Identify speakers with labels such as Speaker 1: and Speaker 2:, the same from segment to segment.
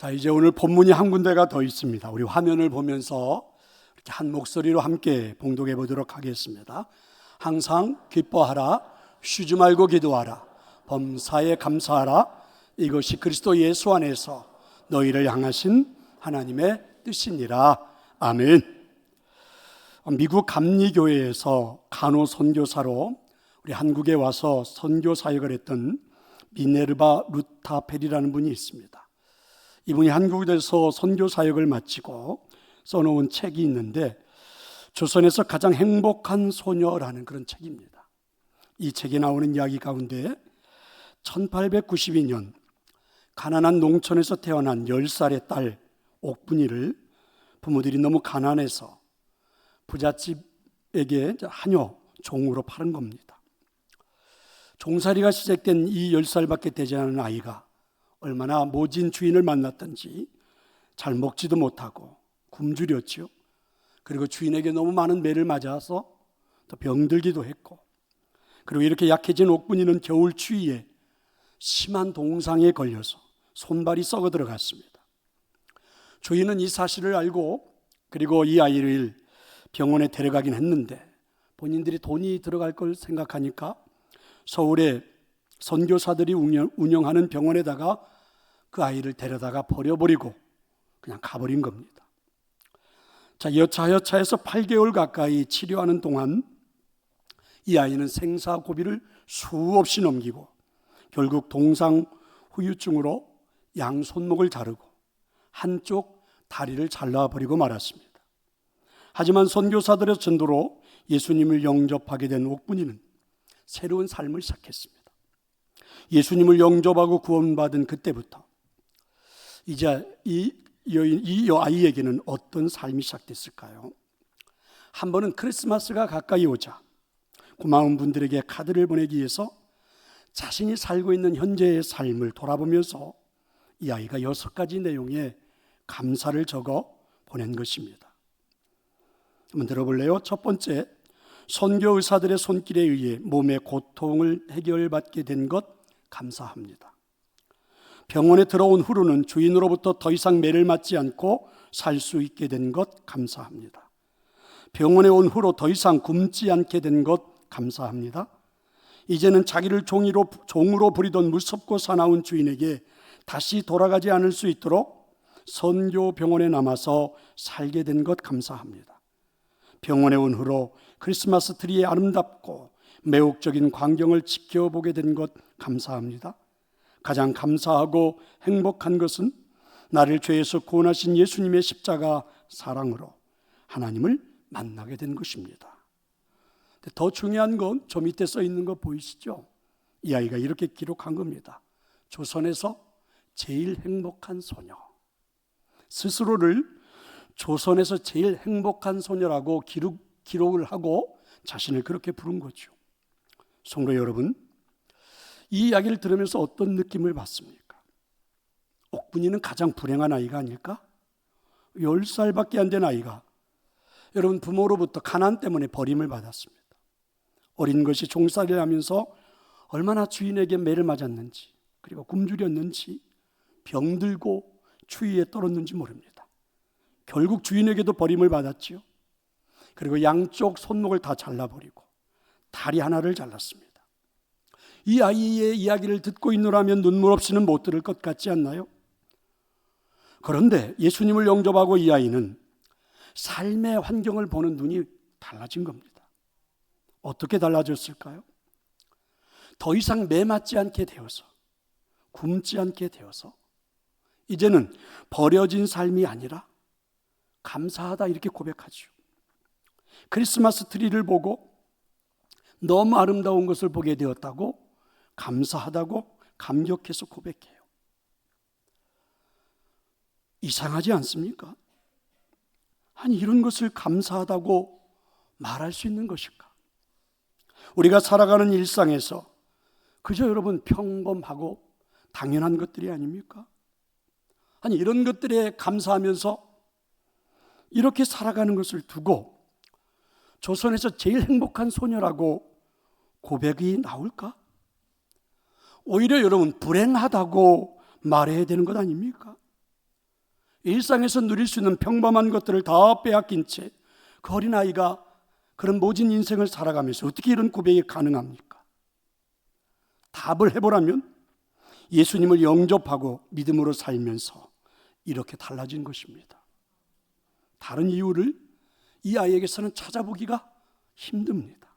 Speaker 1: 자, 이제 오늘 본문이 한 군데가 더 있습니다. 우리 화면을 보면서 이렇게 한 목소리로 함께 봉독해 보도록 하겠습니다. 항상 기뻐하라, 쉬지 말고 기도하라, 범사에 감사하라. 이것이 그리스도 예수 안에서 너희를 향하신 하나님의 뜻이니라. 아멘. 미국 감리교회에서 간호 선교사로 우리 한국에 와서 선교 사역을 했던 미네르바 루타펠이라는 분이 있습니다. 이분이 한국에서 선교 사역을 마치고 써놓은 책이 있는데 조선에서 가장 행복한 소녀라는 그런 책입니다. 이 책에 나오는 이야기 가운데 1892년 가난한 농촌에서 태어난 10살의 딸 옥분이를 부모들이 너무 가난해서 부잣집에게 하녀 종으로 파는 겁니다. 종살이가 시작된 이 10살밖에 되지 않은 아이가 얼마나 모진 주인을 만났던지 잘 먹지도 못하고 굶주렸죠. 그리고 주인에게 너무 많은 매를 맞아서 또 병들기도 했고, 그리고 이렇게 약해진 옥분이는 겨울 추위에 심한 동상에 걸려서 손발이 썩어 들어갔습니다. 주인은 이 사실을 알고 그리고 이 아이를 병원에 데려가긴 했는데 본인들이 돈이 들어갈 걸 생각하니까 서울에 선교사들이 운영하는 병원에다가 그 아이를 데려다가 버려버리고 그냥 가버린 겁니다. 자, 여차여차해서 8개월 가까이 치료하는 동안 이 아이는 생사고비를 수없이 넘기고 결국 동상 후유증으로 양 손목을 자르고 한쪽 다리를 잘라버리고 말았습니다. 하지만 선교사들의 전도로 예수님을 영접하게 된 옥분이는 새로운 삶을 시작했습니다. 예수님을 영접하고 구원받은 그때부터 이제 이 아이에게는 어떤 삶이 시작됐을까요? 한 번은 크리스마스가 가까이 오자 고마운 분들에게 카드를 보내기 위해서 자신이 살고 있는 현재의 삶을 돌아보면서 이 아이가 6가지 내용의 감사를 적어 보낸 것입니다. 한번 들어볼래요? 첫 번째, 선교 의사들의 손길에 의해 몸의 고통을 해결받게 된 것 감사합니다. 병원에 들어온 후로는 주인으로부터 더 이상 매를 맞지 않고 살 수 있게 된 것 감사합니다. 병원에 온 후로 더 이상 굶지 않게 된 것 감사합니다. 이제는 자기를 종으로 부리던 무섭고 사나운 주인에게 다시 돌아가지 않을 수 있도록 선교 병원에 남아서 살게 된 것 감사합니다. 병원에 온 후로 크리스마스 트리의 아름답고 매혹적인 광경을 지켜보게 된 것 감사합니다. 가장 감사하고 행복한 것은 나를 죄에서 구원하신 예수님의 십자가 사랑으로 하나님을 만나게 된 것입니다. 더 중요한 건 저 밑에 써 있는 거 보이시죠? 이 아이가 이렇게 기록한 겁니다. 조선에서 제일 행복한 소녀. 스스로를 조선에서 제일 행복한 소녀라고 기록을 하고 자신을 그렇게 부른 거죠. 성도 여러분, 이 이야기를 들으면서 어떤 느낌을 받습니까? 옥분이는 가장 불행한 아이가 아닐까? 10살밖에 안 된 아이가 여러분 부모로부터 가난 때문에 버림을 받았습니다. 어린 것이 종살이를 하면서 얼마나 주인에게 매를 맞았는지, 그리고 굶주렸는지, 병들고 추위에 떨었는지 모릅니다. 결국 주인에게도 버림을 받았지요. 그리고 양쪽 손목을 다 잘라버리고 다리 하나를 잘랐습니다. 이 아이의 이야기를 듣고 있노라면 눈물 없이는 못 들을 것 같지 않나요? 그런데 예수님을 영접하고 이 아이는 삶의 환경을 보는 눈이 달라진 겁니다. 어떻게 달라졌을까요? 더 이상 매 맞지 않게 되어서, 굶지 않게 되어서 이제는 버려진 삶이 아니라 감사하다 이렇게 고백하죠. 크리스마스 트리를 보고 너무 아름다운 것을 보게 되었다고 감사하다고 감격해서 고백해요. 이상하지 않습니까? 아니, 이런 것을 감사하다고 말할 수 있는 것일까? 우리가 살아가는 일상에서 그저 여러분 평범하고 당연한 것들이 아닙니까? 아니, 이런 것들에 감사하면서 이렇게 살아가는 것을 두고 조선에서 제일 행복한 소녀라고 고백이 나올까? 오히려 여러분 불행하다고 말해야 되는 것 아닙니까? 일상에서 누릴 수 있는 평범한 것들을 다 빼앗긴 채 그 어린아이가 그런 모진 인생을 살아가면서 어떻게 이런 고백이 가능합니까? 답을 해보라면 예수님을 영접하고 믿음으로 살면서 이렇게 달라진 것입니다. 다른 이유를 이 아이에게서는 찾아보기가 힘듭니다.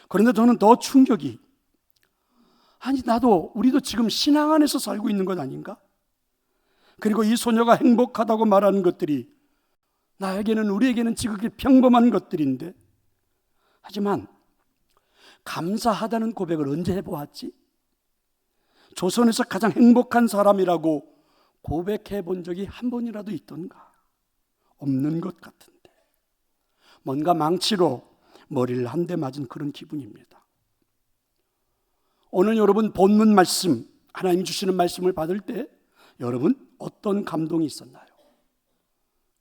Speaker 1: 그런데 저는 더 충격이, 아니 우리도 지금 신앙 안에서 살고 있는 것 아닌가? 그리고 이 소녀가 행복하다고 말하는 것들이 우리에게는 지극히 평범한 것들인데, 하지만 감사하다는 고백을 언제 해보았지? 조선에서 가장 행복한 사람이라고 고백해 본 적이 한 번이라도 있던가? 없는 것 같은데 뭔가 망치로 머리를 한 대 맞은 그런 기분입니다. 오늘 여러분 본문 말씀, 하나님 주시는 말씀을 받을 때 여러분 어떤 감동이 있었나요?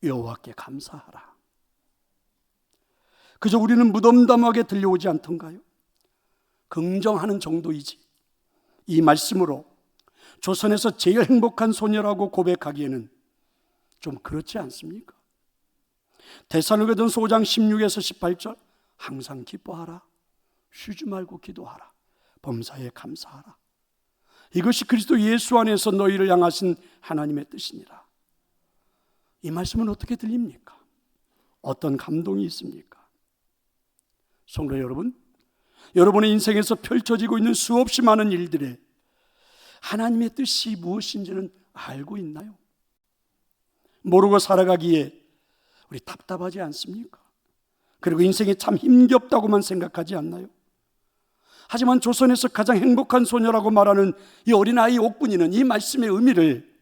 Speaker 1: 여호와께 감사하라. 그저 우리는 무덤덤하게 들려오지 않던가요? 긍정하는 정도이지 이 말씀으로 조선에서 제일 행복한 소녀라고 고백하기에는 좀 그렇지 않습니까? 데살로니가전서 5장 16에서 18절, 항상 기뻐하라, 쉬지 말고 기도하라, 범사에 감사하라. 이것이 그리스도 예수 안에서 너희를 향하신 하나님의 뜻이니라. 이 말씀은 어떻게 들립니까? 어떤 감동이 있습니까? 성도 여러분, 여러분의 인생에서 펼쳐지고 있는 수없이 많은 일들에 하나님의 뜻이 무엇인지는 알고 있나요? 모르고 살아가기에 우리 답답하지 않습니까? 그리고 인생이 참 힘겹다고만 생각하지 않나요? 하지만 조선에서 가장 행복한 소녀라고 말하는 이 어린아이 옥분이는 이 말씀의 의미를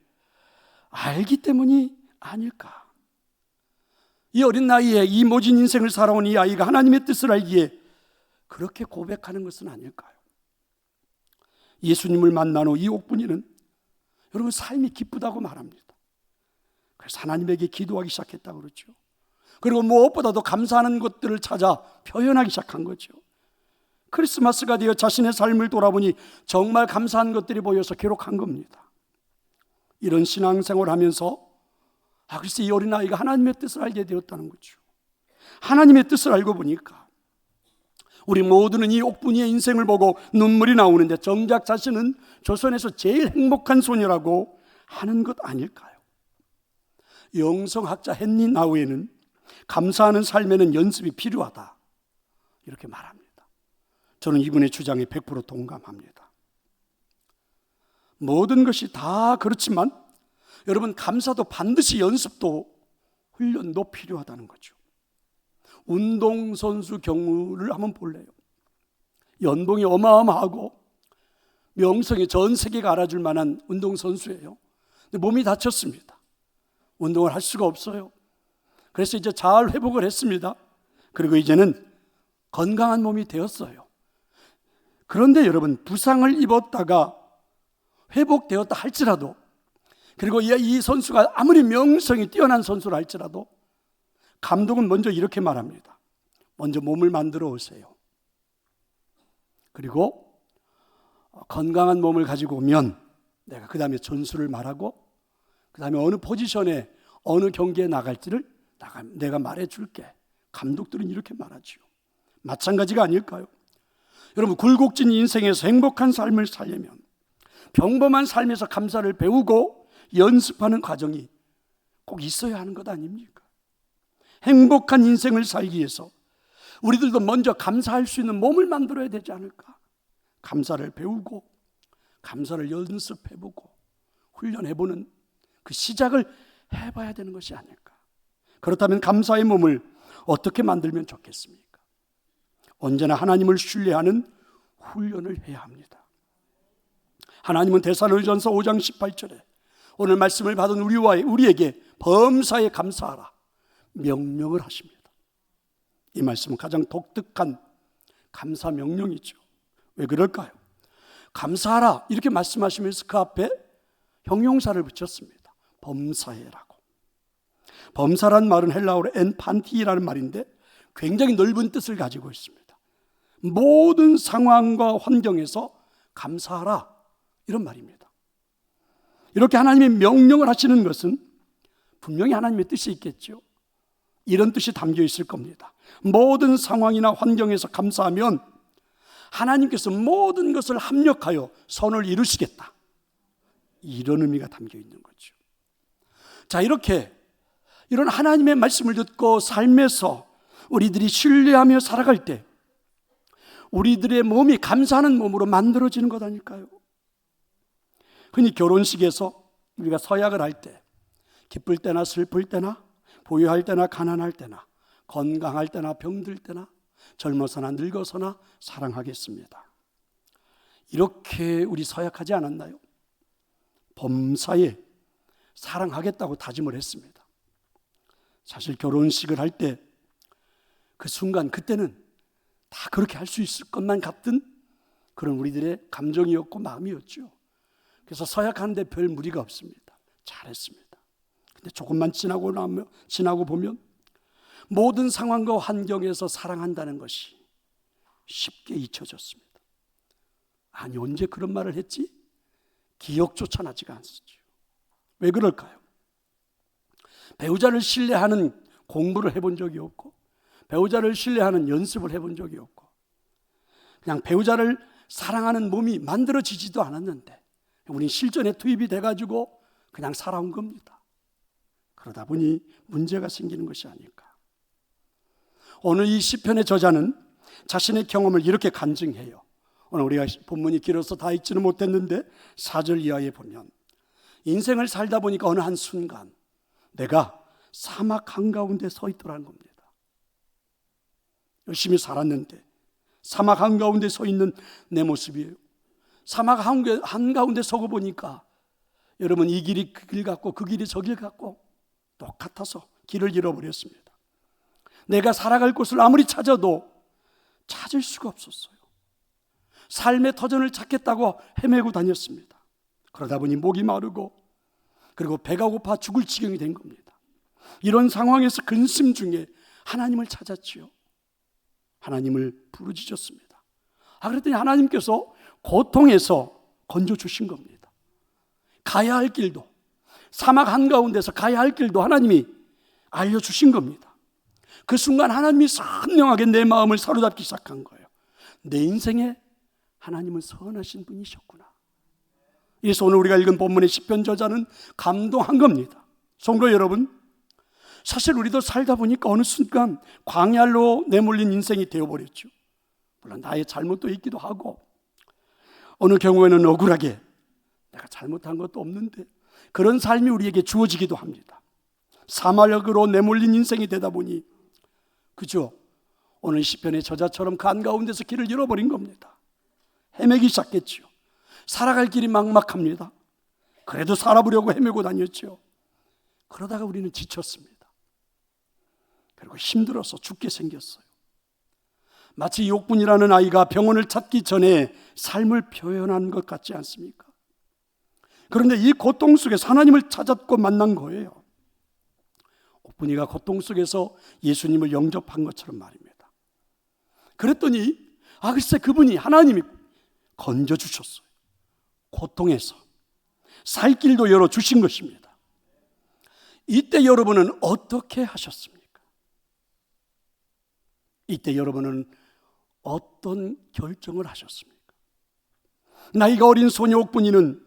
Speaker 1: 알기 때문이 아닐까? 이 어린 나이에 이 모진 인생을 살아온 이 아이가 하나님의 뜻을 알기에 그렇게 고백하는 것은 아닐까요? 예수님을 만난 후 이 옥분이는 여러분 삶이 기쁘다고 말합니다. 그래서 하나님에게 기도하기 시작했다고 그러죠. 그리고 무엇보다도 감사하는 것들을 찾아 표현하기 시작한 거죠. 크리스마스가 되어 자신의 삶을 돌아보니 정말 감사한 것들이 보여서 기록한 겁니다. 이런 신앙생활을 하면서 글쎄 이 어린아이가 하나님의 뜻을 알게 되었다는 거죠. 하나님의 뜻을 알고 보니까 우리 모두는 이 옥분이의 인생을 보고 눈물이 나오는데 정작 자신은 조선에서 제일 행복한 소녀라고 하는 것 아닐까요? 영성학자 헨리 나우에는 감사하는 삶에는 연습이 필요하다 이렇게 말합니다. 저는 이분의 주장에 100% 동감합니다. 모든 것이 다 그렇지만 여러분 감사도 반드시 연습도 훈련도 필요하다는 거죠. 운동선수 경우를 한번 볼래요. 연봉이 어마어마하고 명성이 전 세계가 알아줄 만한 운동선수예요. 근데 몸이 다쳤습니다. 운동을 할 수가 없어요. 그래서 이제 잘 회복을 했습니다. 그리고 이제는 건강한 몸이 되었어요. 그런데 여러분 부상을 입었다가 회복되었다 할지라도, 그리고 이 선수가 아무리 명성이 뛰어난 선수라 할지라도 감독은 먼저 이렇게 말합니다. 먼저 몸을 만들어 오세요. 그리고 건강한 몸을 가지고 오면 내가 그 다음에 전술을 말하고 그 다음에 어느 포지션에 어느 경기에 나갈지를 내가 말해줄게. 감독들은 이렇게 말하죠. 마찬가지가 아닐까요? 여러분 굴곡진 인생에서 행복한 삶을 살려면 평범한 삶에서 감사를 배우고 연습하는 과정이 꼭 있어야 하는 것 아닙니까? 행복한 인생을 살기 위해서 우리들도 먼저 감사할 수 있는 몸을 만들어야 되지 않을까? 감사를 배우고 감사를 연습해보고 훈련해보는 그 시작을 해봐야 되는 것이 아닐까? 그렇다면 감사의 몸을 어떻게 만들면 좋겠습니까? 언제나 하나님을 신뢰하는 훈련을 해야 합니다. 하나님은 데살로니가전서 5장 18절에 오늘 말씀을 받은 우리에게 범사에 감사하라 명령을 하십니다. 이 말씀은 가장 독특한 감사 명령이죠. 왜 그럴까요? 감사하라 이렇게 말씀하시면서 그 앞에 형용사를 붙였습니다. 범사해라고. 범사란 말은 헬라어로 엔판티라는 말인데 굉장히 넓은 뜻을 가지고 있습니다. 모든 상황과 환경에서 감사하라 이런 말입니다. 이렇게 하나님이 명령을 하시는 것은 분명히 하나님의 뜻이 있겠죠. 이런 뜻이 담겨 있을 겁니다. 모든 상황이나 환경에서 감사하면 하나님께서 모든 것을 합력하여 선을 이루시겠다, 이런 의미가 담겨 있는 거죠. 자, 이런 하나님의 말씀을 듣고 삶에서 우리들이 신뢰하며 살아갈 때 우리들의 몸이 감사하는 몸으로 만들어지는 것 아닐까요? 흔히 결혼식에서 우리가 서약을 할 때 기쁠 때나 슬플 때나 부유할 때나 가난할 때나 건강할 때나 병들 때나 젊어서나 늙어서나 사랑하겠습니다, 이렇게 우리 서약하지 않았나요? 범사에 사랑하겠다고 다짐을 했습니다. 사실 결혼식을 할 때 그 순간, 그때는 다 그렇게 할 수 있을 것만 같은 그런 우리들의 감정이었고 마음이었죠. 그래서 서약하는데 별 무리가 없습니다. 잘했습니다. 근데 조금만 지나고 보면 모든 상황과 환경에서 사랑한다는 것이 쉽게 잊혀졌습니다. 아니, 언제 그런 말을 했지? 기억조차 나지가 않았죠. 왜 그럴까요? 배우자를 신뢰하는 공부를 해본 적이 없고, 배우자를 신뢰하는 연습을 해본 적이 없고, 그냥 배우자를 사랑하는 몸이 만들어지지도 않았는데 우린 실전에 투입이 돼가지고 그냥 살아온 겁니다. 그러다 보니 문제가 생기는 것이 아닐까. 오늘 이 시편의 저자는 자신의 경험을 이렇게 간증해요. 오늘 우리가 본문이 길어서 다 읽지는 못했는데 4절 이하에 보면, 인생을 살다 보니까 어느 한 순간 내가 사막 한가운데 서 있더라는 겁니다. 열심히 살았는데 사막 한가운데 서 있는 내 모습이에요. 사막 한가운데 서고 보니까 여러분, 이 길이 그 길 같고 그 길이 저 길 같고 똑같아서 길을 잃어버렸습니다. 내가 살아갈 곳을 아무리 찾아도 찾을 수가 없었어요. 삶의 터전을 찾겠다고 헤매고 다녔습니다. 그러다 보니 목이 마르고 그리고 배가 고파 죽을 지경이 된 겁니다. 이런 상황에서 근심 중에 하나님을 찾았지요. 하나님을 부르짖었습니다. 그랬더니 하나님께서 고통에서 건져주신 겁니다. 가야 할 길도, 사막 한가운데서 가야 할 길도 하나님이 알려주신 겁니다. 그 순간 하나님이 선명하게 내 마음을 사로잡기 시작한 거예요. 내 인생에 하나님은 선하신 분이셨구나. 그래서 오늘 우리가 읽은 본문의 시편 저자는 감동한 겁니다. 성도 여러분, 사실 우리도 살다 보니까 어느 순간 광야로 내몰린 인생이 되어버렸죠. 물론 나의 잘못도 있기도 하고, 어느 경우에는 억울하게 내가 잘못한 것도 없는데 그런 삶이 우리에게 주어지기도 합니다. 사막으로 내몰린 인생이 되다 보니, 그죠? 오늘 시편의 저자처럼 그 한가운데서 길을 잃어버린 겁니다. 헤매기 시작했죠. 살아갈 길이 막막합니다. 그래도 살아보려고 헤매고 다녔죠. 그러다가 우리는 지쳤습니다. 그리고 힘들어서 죽게 생겼어요. 마치 욕군이라는 아이가 병원을 찾기 전에 삶을 표현한 것 같지 않습니까? 그런데 이 고통 속에서 하나님을 찾았고 만난 거예요. 옥군이가 고통 속에서 예수님을 영접한 것처럼 말입니다. 그랬더니 글쎄 그분이, 하나님이 건져주셨어요. 고통에서 살 길도 열어주신 것입니다. 이때 여러분은 어떻게 하셨습니까? 이때 여러분은 어떤 결정을 하셨습니까? 나이가 어린 소녀 옥분이는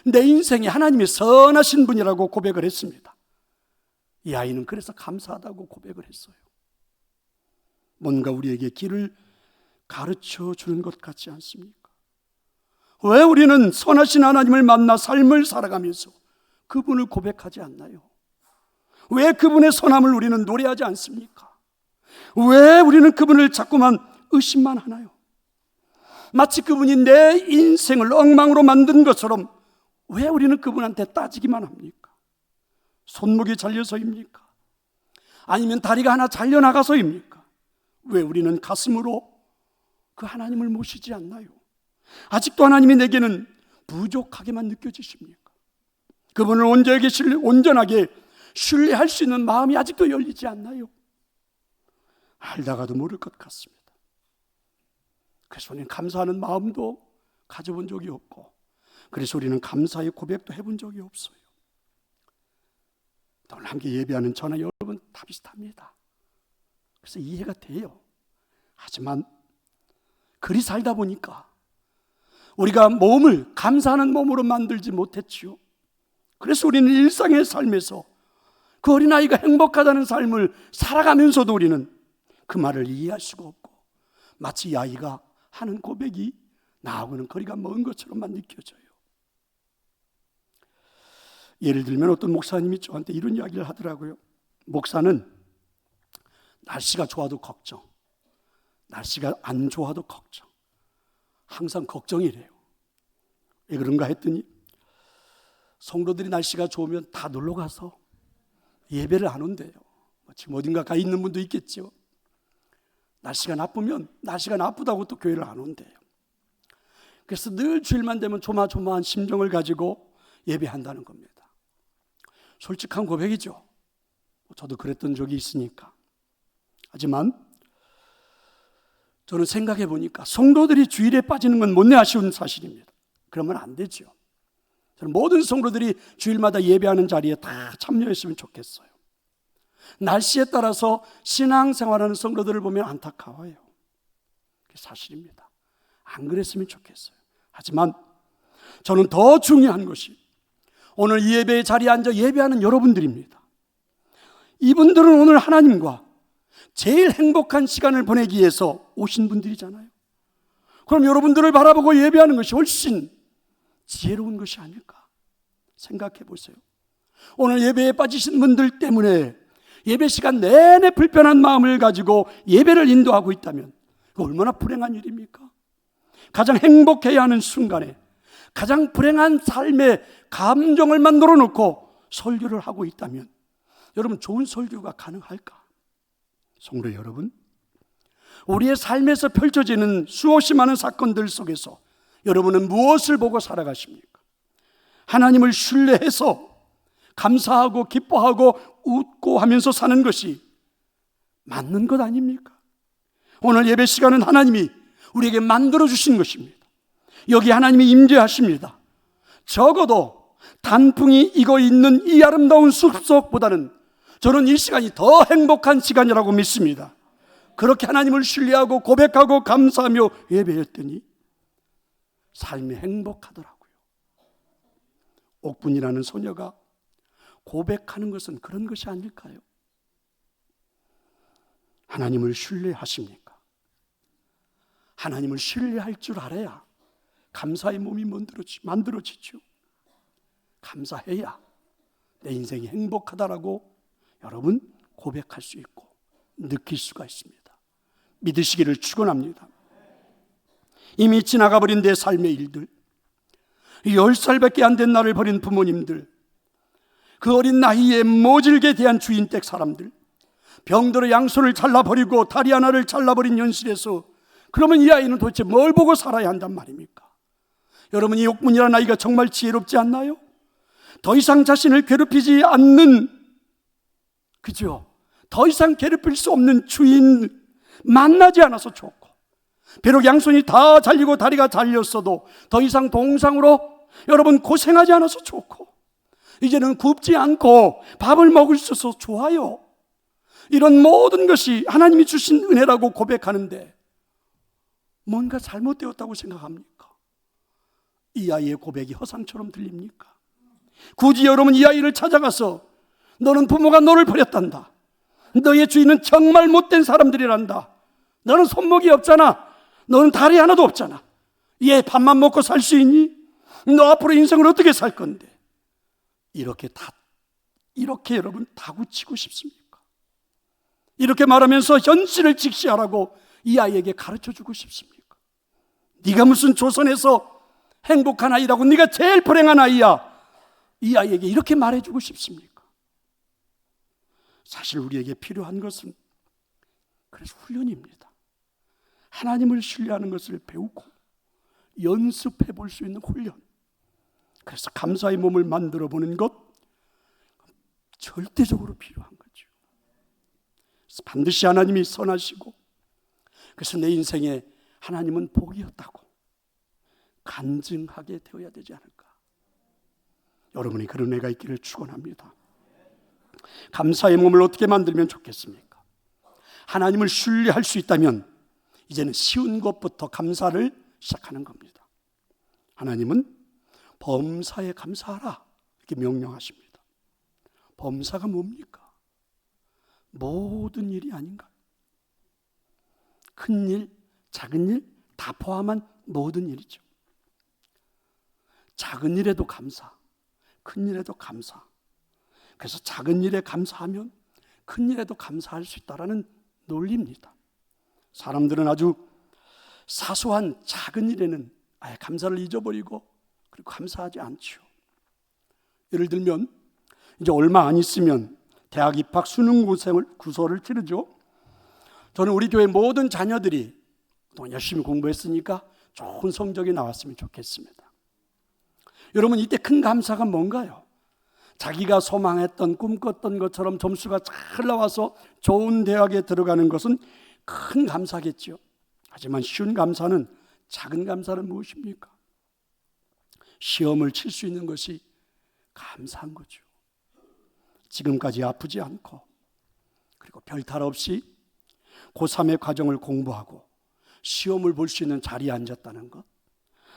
Speaker 1: 내 인생에 하나님이 선하신 분이라고 고백을 했습니다. 이 아이는 그래서 감사하다고 고백을 했어요. 뭔가 우리에게 길을 가르쳐 주는 것 같지 않습니까? 왜 우리는 선하신 하나님을 만나 삶을 살아가면서 그분을 고백하지 않나요? 왜 그분의 선함을 우리는 노래하지 않습니까? 왜 우리는 그분을 자꾸만 의심만 하나요? 마치 그분이 내 인생을 엉망으로 만든 것처럼 왜 우리는 그분한테 따지기만 합니까? 손목이 잘려서입니까? 아니면 다리가 하나 잘려나가서입니까? 왜 우리는 가슴으로 그 하나님을 모시지 않나요? 아직도 하나님이 내게는 부족하게만 느껴지십니까? 그분을 온전하게 신뢰할 수 있는 마음이 아직도 열리지 않나요? 알다가도 모를 것 같습니다. 그래서 우리는 감사하는 마음도 가져본 적이 없고, 그래서 우리는 감사의 고백도 해본 적이 없어요. 오늘 함께 예배하는 저나 여러분 다 비슷합니다. 그래서 이해가 돼요. 하지만 그리 살다 보니까 우리가 몸을 감사하는 몸으로 만들지 못했지요. 그래서 우리는 일상의 삶에서 그 어린아이가 행복하다는 삶을 살아가면서도 우리는 그 말을 이해할 수가 없고, 마치 이 아이가 하는 고백이 나하고는 거리가 먼 것처럼만 느껴져요. 예를 들면 어떤 목사님이 저한테 이런 이야기를 하더라고요. 목사는 날씨가 좋아도 걱정, 날씨가 안 좋아도 걱정, 항상 걱정이래요. 왜 그런가 했더니 성도들이 날씨가 좋으면 다 놀러 가서 예배를 안 온대요. 지금 어딘가 가 있는 분도 있겠죠. 날씨가 나쁘면 날씨가 나쁘다고 또 교회를 안 온대요. 그래서 늘 주일만 되면 조마조마한 심정을 가지고 예배한다는 겁니다. 솔직한 고백이죠. 저도 그랬던 적이 있으니까. 하지만 저는 생각해 보니까 성도들이 주일에 빠지는 건 못내 아쉬운 사실입니다. 그러면 안 되죠. 저는 모든 성도들이 주일마다 예배하는 자리에 다 참여했으면 좋겠어요. 날씨에 따라서 신앙생활하는 성도들을 보면 안타까워요. 그게 사실입니다. 안 그랬으면 좋겠어요. 하지만 저는 더 중요한 것이 오늘 이 예배의 자리에 앉아 예배하는 여러분들입니다. 이분들은 오늘 하나님과 제일 행복한 시간을 보내기 위해서 오신 분들이잖아요. 그럼 여러분들을 바라보고 예배하는 것이 훨씬 지혜로운 것이 아닐까 생각해 보세요. 오늘 예배에 빠지신 분들 때문에 예배 시간 내내 불편한 마음을 가지고 예배를 인도하고 있다면 얼마나 불행한 일입니까? 가장 행복해야 하는 순간에 가장 불행한 삶의 감정을 만들어 놓고 설교를 하고 있다면 여러분, 좋은 설교가 가능할까? 성도 여러분, 우리의 삶에서 펼쳐지는 수없이 많은 사건들 속에서 여러분은 무엇을 보고 살아가십니까? 하나님을 신뢰해서 감사하고 기뻐하고 웃고 하면서 사는 것이 맞는 것 아닙니까? 오늘 예배 시간은 하나님이 우리에게 만들어주신 것입니다. 여기 하나님이 임재하십니다. 적어도 단풍이 익어 있는 이 아름다운 숲속보다는 저는 이 시간이 더 행복한 시간이라고 믿습니다. 그렇게 하나님을 신뢰하고 고백하고 감사하며 예배했더니 삶이 행복하더라고요. 옥분이라는 소녀가 고백하는 것은 그런 것이 아닐까요? 하나님을 신뢰하십니까? 하나님을 신뢰할 줄 알아야 감사의 몸이 만들어지죠. 감사해야 내 인생이 행복하다라고 여러분 고백할 수 있고 느낄 수가 있습니다. 믿으시기를 축원합니다. 이미 지나가버린 내 삶의 일들, 10살밖에 안 된 나를 버린 부모님들, 그 어린 나이에 모질게 대한 주인댁 사람들, 병들어 양손을 잘라버리고 다리 하나를 잘라버린 현실에서 그러면 이 아이는 도대체 뭘 보고 살아야 한단 말입니까? 여러분, 이 옥문이라는 아이가 정말 지혜롭지 않나요? 더 이상 자신을 괴롭히지 않는, 그죠? 더 이상 괴롭힐 수 없는 주인 만나지 않아서 좋고, 비록 양손이 다 잘리고 다리가 잘렸어도 더 이상 동상으로 여러분 고생하지 않아서 좋고, 이제는 굽지 않고 밥을 먹을 수 있어서 좋아요. 이런 모든 것이 하나님이 주신 은혜라고 고백하는데 뭔가 잘못되었다고 생각합니까? 이 아이의 고백이 허상처럼 들립니까? 굳이 여러분 이 아이를 찾아가서 너는 부모가 너를 버렸단다, 너의 주인은 정말 못된 사람들이란다, 너는 손목이 없잖아, 너는 다리 하나도 없잖아, 얘 밥만 먹고 살 수 있니? 너 앞으로 인생을 어떻게 살 건데? 이렇게 여러분 다구치고 싶습니까? 이렇게 말하면서 현실을 직시하라고 이 아이에게 가르쳐주고 싶습니까? 네가 무슨 조선에서 행복한 아이라고, 네가 제일 불행한 아이야, 이 아이에게 이렇게 말해주고 싶습니까? 사실 우리에게 필요한 것은 그래서 훈련입니다. 하나님을 신뢰하는 것을 배우고 연습해 볼 수 있는 훈련. 그래서 감사의 몸을 만들어 보는 것 절대적으로 필요한 거죠. 그래서 반드시 하나님이 선하시고, 그래서 내 인생에 하나님은 복이었다고 간증하게 되어야 되지 않을까. 여러분이 그런 애가 있기를 축원합니다. 감사의 몸을 어떻게 만들면 좋겠습니까? 하나님을 신뢰할 수 있다면 이제는 쉬운 것부터 감사를 시작하는 겁니다. 하나님은 범사에 감사하라 이렇게 명령하십니다. 범사가 뭡니까? 모든 일이 아닌가? 큰 일, 작은 일 다 포함한 모든 일이죠. 작은 일에도 감사, 큰 일에도 감사. 그래서 작은 일에 감사하면 큰 일에도 감사할 수 있다는 논리입니다. 사람들은 아주 사소한 작은 일에는 아예 감사를 잊어버리고 그리고 감사하지 않죠. 예를 들면 이제 얼마 안 있으면 대학 입학 수능 구설을 치르죠. 저는 우리 교회 모든 자녀들이 또 열심히 공부했으니까 좋은 성적이 나왔으면 좋겠습니다. 여러분, 이때 큰 감사가 뭔가요? 자기가 소망했던 꿈꿨던 것처럼 점수가 잘 나와서 좋은 대학에 들어가는 것은 큰 감사겠죠. 하지만 쉬운 감사는, 작은 감사는 무엇입니까? 시험을 칠 수 있는 것이 감사한 거죠. 지금까지 아프지 않고 그리고 별탈 없이 고3의 과정을 공부하고 시험을 볼 수 있는 자리에 앉았다는 것,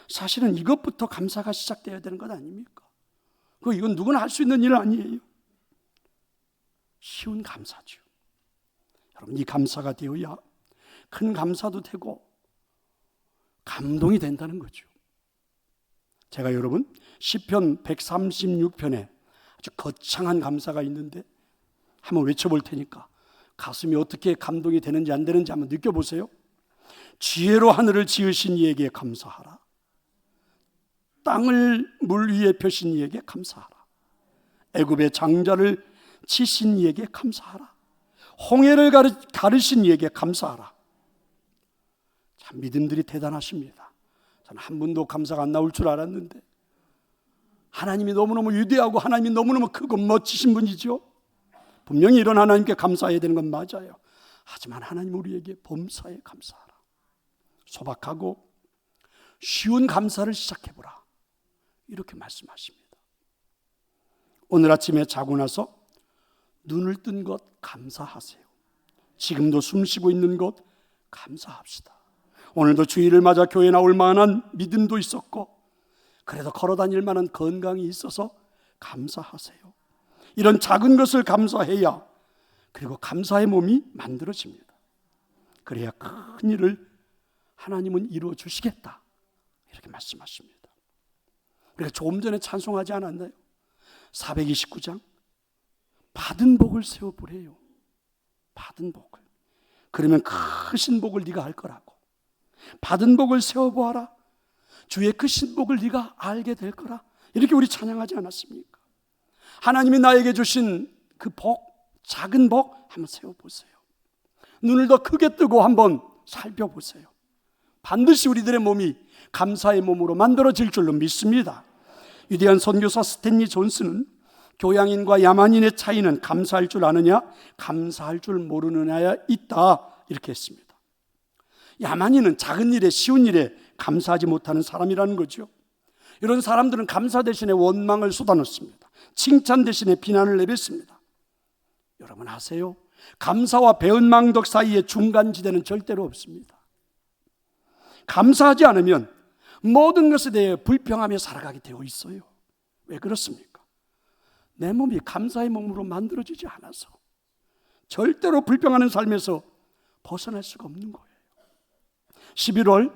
Speaker 1: 사실은 이것부터 감사가 시작되어야 되는 것 아닙니까? 이건 누구나 할 수 있는 일 아니에요. 쉬운 감사죠. 여러분, 이 감사가 되어야 큰 감사도 되고 감동이 된다는 거죠. 제가 여러분 시편 136편에 아주 거창한 감사가 있는데 한번 외쳐볼 테니까 가슴이 어떻게 감동이 되는지 안 되는지 한번 느껴보세요. 지혜로 하늘을 지으신 이에게 감사하라. 땅을 물 위에 펴신 이에게 감사하라. 애굽의 장자를 치신 이에게 감사하라. 홍해를 가르신 이에게 감사하라. 참 믿음들이 대단하십니다. 저는 한 분도 감사가 안 나올 줄 알았는데 하나님이 너무너무 위대하고 하나님이 너무너무 크고 멋지신 분이죠. 분명히 이런 하나님께 감사해야 되는 건 맞아요. 하지만 하나님 우리에게 범사에 감사하라. 소박하고 쉬운 감사를 시작해보라. 이렇게 말씀하십니다. 오늘 아침에 자고 나서 눈을 뜬 것 감사하세요. 지금도 숨 쉬고 있는 것 감사합시다. 오늘도 주일을 맞아 교회 나올 만한 믿음도 있었고 그래도 걸어 다닐 만한 건강이 있어서 감사하세요. 이런 작은 것을 감사해야 그리고 감사의 몸이 만들어집니다. 그래야 큰 일을 하나님은 이루어 주시겠다 이렇게 말씀하십니다. 그러니까 조금 전에 찬송하지 않았나요? 429장 받은 복을 세워보래요. 받은 복을. 그러면 크신 복을 네가 알 거라고. 받은 복을 세워보아라. 주의 크신 복을 네가 알게 될 거라. 이렇게 우리 찬양하지 않았습니까? 하나님이 나에게 주신 그 복, 작은 복 한번 세워보세요. 눈을 더 크게 뜨고 한번 살펴보세요. 반드시 우리들의 몸이 감사의 몸으로 만들어질 줄로 믿습니다. 위대한 선교사 스탠리 존슨은 교양인과 야만인의 차이는 감사할 줄 아느냐, 감사할 줄 모르느냐에 있다 이렇게 했습니다. 야만인은 작은 일에, 쉬운 일에 감사하지 못하는 사람이라는 거죠. 이런 사람들은 감사 대신에 원망을 쏟아놓습니다. 칭찬 대신에 비난을 내뱉습니다. 여러분 아세요? 감사와 배은망덕 사이에 중간지대는 절대로 없습니다. 감사하지 않으면 모든 것에 대해 불평하며 살아가게 되어 있어요. 왜 그렇습니까? 내 몸이 감사의 몸으로 만들어지지 않아서 절대로 불평하는 삶에서 벗어날 수가 없는 거예요. 11월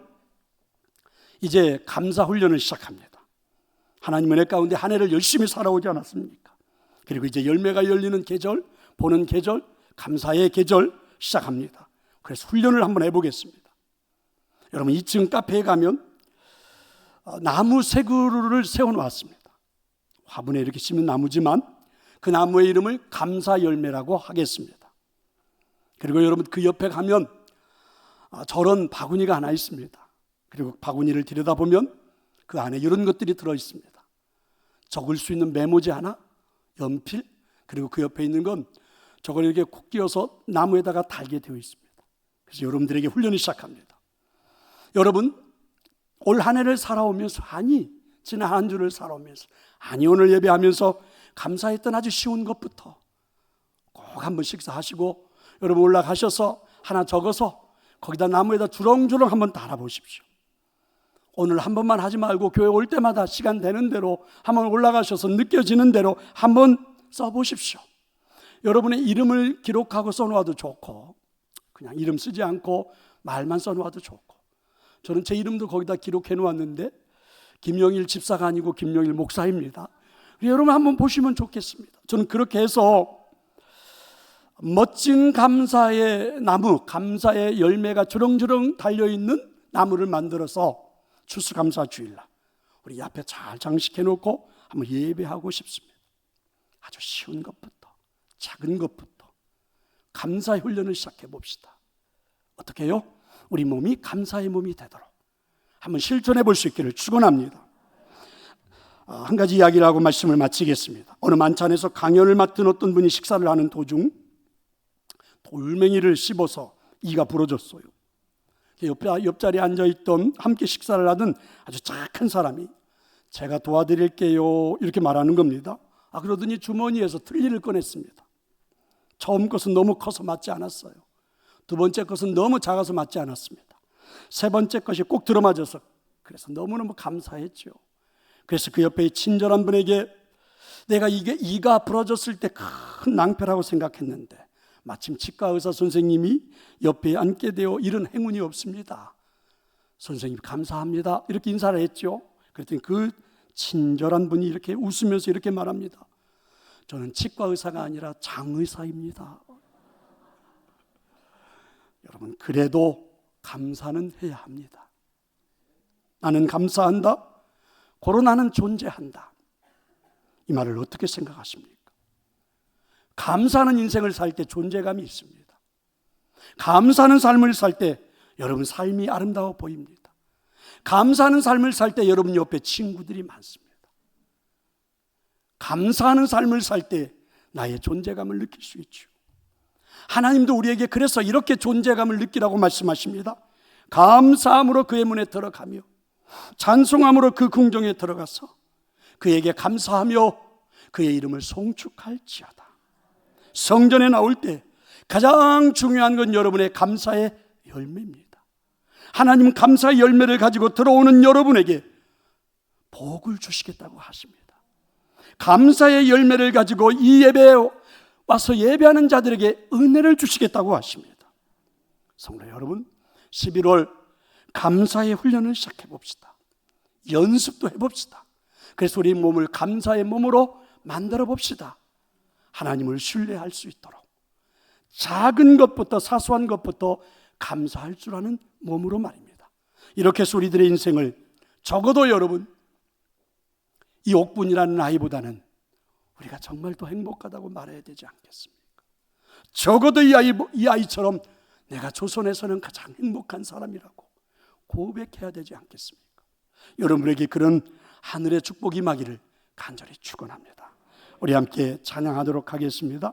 Speaker 1: 이제 감사 훈련을 시작합니다. 하나님 은혜 가운데 한 해를 열심히 살아오지 않았습니까? 그리고 이제 열매가 열리는 계절, 보는 계절, 감사의 계절 시작합니다. 그래서 훈련을 한번 해보겠습니다. 여러분 2층 카페에 가면 나무 세 그루를 세워놓았습니다. 화분에 이렇게 심은 나무지만 그 나무의 이름을 감사 열매라고 하겠습니다. 그리고 여러분 그 옆에 가면 저런 바구니가 하나 있습니다. 그리고 바구니를 들여다보면 그 안에 이런 것들이 들어있습니다. 적을 수 있는 메모지 하나, 연필, 그리고 그 옆에 있는 건 저걸 이렇게 콕 끼워서 나무에다가 달게 되어 있습니다. 그래서 여러분들에게 훈련이 시작합니다. 여러분 올 한 해를 살아오면서, 아니 지난 한 주를 살아오면서, 아니 오늘 예배하면서 감사했던 아주 쉬운 것부터 꼭 한번 식사하시고 여러분 올라가셔서 하나 적어서 거기다 나무에다 주렁주렁 한번 달아보십시오. 오늘 한 번만 하지 말고 교회 올 때마다 시간 되는 대로 한번 올라가셔서 느껴지는 대로 한번 써보십시오. 여러분의 이름을 기록하고 써놓아도 좋고 그냥 이름 쓰지 않고 말만 써놓아도 좋고, 저는 제 이름도 거기다 기록해 놓았는데 김영일 집사가 아니고 김영일 목사입니다. 여러분 한번 보시면 좋겠습니다. 저는 그렇게 해서 멋진 감사의 나무, 감사의 열매가 주렁주렁 달려있는 나무를 만들어서 추수감사주일날 우리 앞에 잘 장식해 놓고 한번 예배하고 싶습니다. 아주 쉬운 것부터, 작은 것부터 감사의 훈련을 시작해 봅시다. 어떻게 해요? 우리 몸이 감사의 몸이 되도록 한번 실천해 볼 수 있기를 축원합니다. 한 가지 이야기를 하고 말씀을 마치겠습니다. 어느 만찬에서 강연을 맡은 어떤 분이 식사를 하는 도중 돌멩이를 씹어서 이가 부러졌어요. 옆자리에 앉아있던 함께 식사를 하던 아주 착한 사람이 제가 도와드릴게요 이렇게 말하는 겁니다. 그러더니 주머니에서 틀니를 꺼냈습니다. 처음 것은 너무 커서 맞지 않았어요. 두 번째 것은 너무 작아서 맞지 않았습니다. 세 번째 것이 꼭 들어맞아서 그래서 너무너무 감사했죠. 그래서 그 옆에 친절한 분에게 내가 이게 이가 부러졌을 때 큰 낭패라고 생각했는데 마침 치과 의사 선생님이 옆에 앉게 되어 이런 행운이 없습니다. 선생님 감사합니다 이렇게 인사를 했죠. 그랬더니 그 친절한 분이 이렇게 웃으면서 이렇게 말합니다. 저는 치과 의사가 아니라 장의사입니다. 여러분 그래도 감사는 해야 합니다. 나는 감사한다. 고로 나는 존재한다. 이 말을 어떻게 생각하십니까? 감사하는 인생을 살 때 존재감이 있습니다. 감사하는 삶을 살 때 여러분 삶이 아름다워 보입니다. 감사하는 삶을 살 때 여러분 옆에 친구들이 많습니다. 감사하는 삶을 살 때 나의 존재감을 느낄 수 있죠. 하나님도 우리에게 그래서 이렇게 존재감을 느끼라고 말씀하십니다. 감사함으로 그의 문에 들어가며 찬송함으로 그 궁정에 들어가서 그에게 감사하며 그의 이름을 송축할지어다. 성전에 나올 때 가장 중요한 건 여러분의 감사의 열매입니다. 하나님은 감사의 열매를 가지고 들어오는 여러분에게 복을 주시겠다고 하십니다. 감사의 열매를 가지고 이 예배에 와서 예배하는 자들에게 은혜를 주시겠다고 하십니다. 성도 여러분, 11월 감사의 훈련을 시작해 봅시다. 연습도 해봅시다. 그래서 우리 몸을 감사의 몸으로 만들어 봅시다. 하나님을 신뢰할 수 있도록 작은 것부터 사소한 것부터 감사할 줄 아는 몸으로 말입니다. 이렇게 해서 우리들의 인생을 적어도 여러분 이 옥분이라는 나이보다는 우리가 정말 더 행복하다고 말해야 되지 않겠습니까? 적어도 이 아이처럼 내가 조선에서는 가장 행복한 사람이라고 고백해야 되지 않겠습니까? 여러분에게 그런 하늘의 축복이 임하기를 간절히 축원합니다. 우리 함께 찬양하도록 하겠습니다.